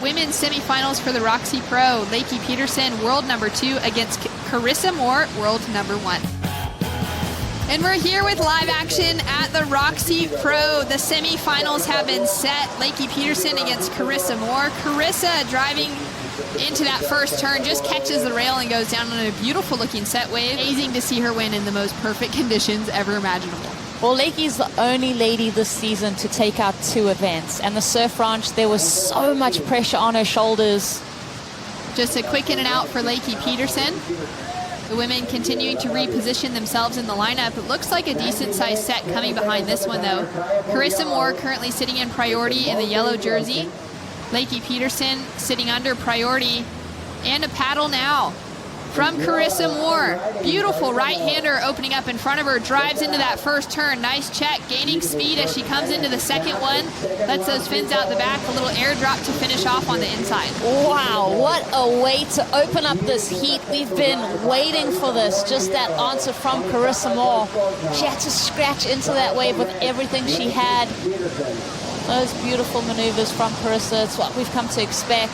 Women's semifinals for the Roxy Pro. Lakey Peterson, world number 2, against Carissa Moore, world number 1. And we're here with live action at the Roxy Pro. The semifinals have been set. Lakey Peterson against Carissa Moore. Carissa driving into that first turn, just catches the rail and goes down on a beautiful looking set wave. Amazing to see her win in the most perfect conditions ever imaginable. Well, Lakey's the only lady this season to take out 2 events. And the surf ranch, there was so much pressure on her shoulders. Just a quick in and out for Lakey Peterson. The women continuing to reposition themselves in the lineup. It looks like a decent sized set coming behind this one though. Carissa Moore currently sitting in priority in the yellow jersey. Lakey Peterson sitting under priority, and a paddle now from Carissa Moore. Beautiful right-hander opening up in front of her, drives into that first turn. Nice check, gaining speed as she comes into the second one. Lets those fins out the back, a little airdrop to finish off on the inside. Wow, what a way to open up this heat. We've been waiting for this, just that answer from Carissa Moore. She had to scratch into that wave with everything she had. Those beautiful maneuvers from Carissa, it's what we've come to expect.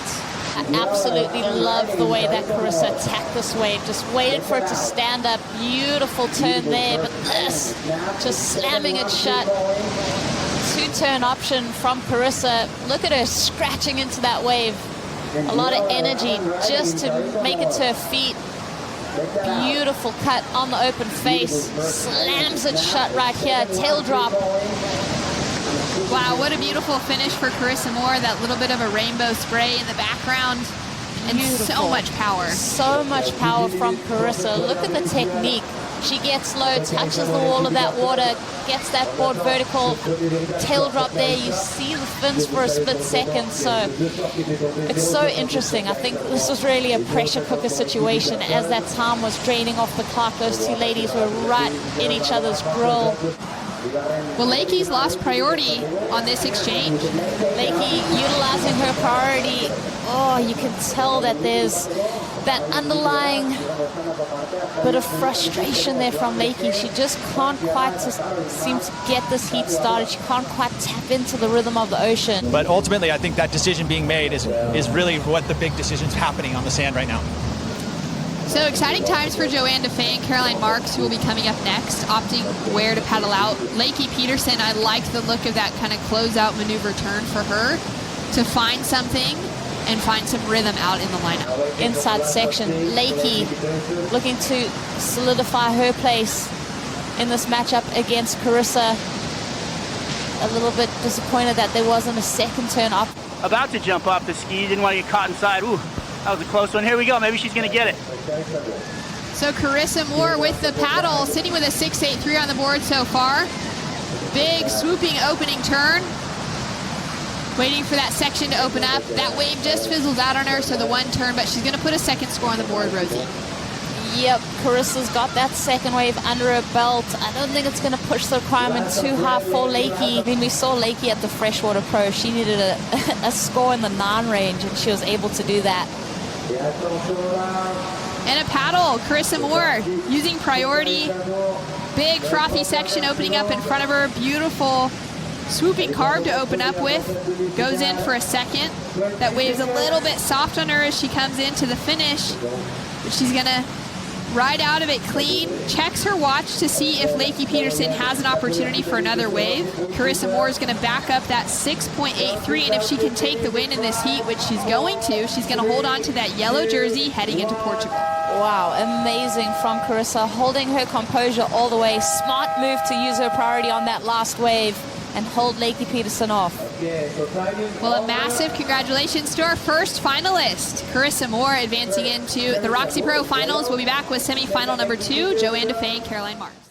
I absolutely love the way that Carissa attacked this wave. Just waited for it to stand up. Beautiful turn there, but this, just slamming it shut. 2-turn option from Carissa. Look at her scratching into that wave. A lot of energy just to make it to her feet. Beautiful cut on the open face. Slams it shut right here, tail drop. Wow, what a beautiful finish for Carissa Moore. That little bit of a rainbow spray in the background. And Beautiful. So much power. So much power from Carissa. Look at the technique. She gets low, touches the wall of that water, gets that board vertical, tail drop there. You see the fins for a split second. So it's so interesting. I think this was really a pressure cooker situation as that time was draining off the clock. Those 2 ladies were right in each other's grill. Well, Lakey's lost priority on this exchange. Lakey utilizing her priority. Oh, you can tell that there's that underlying bit of frustration there from Lakey. She just can't quite seem to get this heat started. She can't quite tap into the rhythm of the ocean. But ultimately, I think that decision being made is really what the big decision's happening on the sand right now. So exciting times for Joanne DeFay and Caroline Marks, who will be coming up next, opting where to paddle out. Lakey Peterson, I like the look of that kind of closeout maneuver turn for her to find something and find some rhythm out in the lineup. Inside section, Lakey looking to solidify her place in this matchup against Carissa. A little bit disappointed that there wasn't a second turn up. About to jump off the ski, didn't want to get caught inside. Ooh, that was a close one. Here we go, maybe she's gonna get it. So Carissa Moore with the paddle, sitting with a 6.83 on the board so far. Big swooping opening turn. Waiting for that section to open up. That wave just fizzles out on her, so the 1 turn, but she's gonna put a second score on the board, Rosie. Yep, Carissa's got that second wave under her belt. I don't think it's gonna push the requirement too hard for Lakey. I mean, we saw Lakey at the Freshwater Pro. She needed a score in the 9 range, and she was able to do that. And a paddle, Carissa Moore using priority. Big frothy section opening up in front of her. Beautiful swooping carve to open up with. Goes in for a second. That wave's a little bit soft on her as she comes into the finish. But she's gonna ride out of it clean. Checks her watch to see if Lakey Peterson has an opportunity for another wave. Carissa Moore is gonna back up that 6.83, and if she can take the win in this heat, which she's going to, she's gonna hold on to that yellow jersey heading into Portugal. Wow, amazing from Carissa, holding her composure all the way. Smart move to use her priority on that last wave and hold Lakey Peterson off. Well, a massive congratulations to our first finalist, Carissa Moore, advancing into the Roxy Pro Finals. We'll be back with semifinal number 2, Joanne DeFay and Caroline Marks.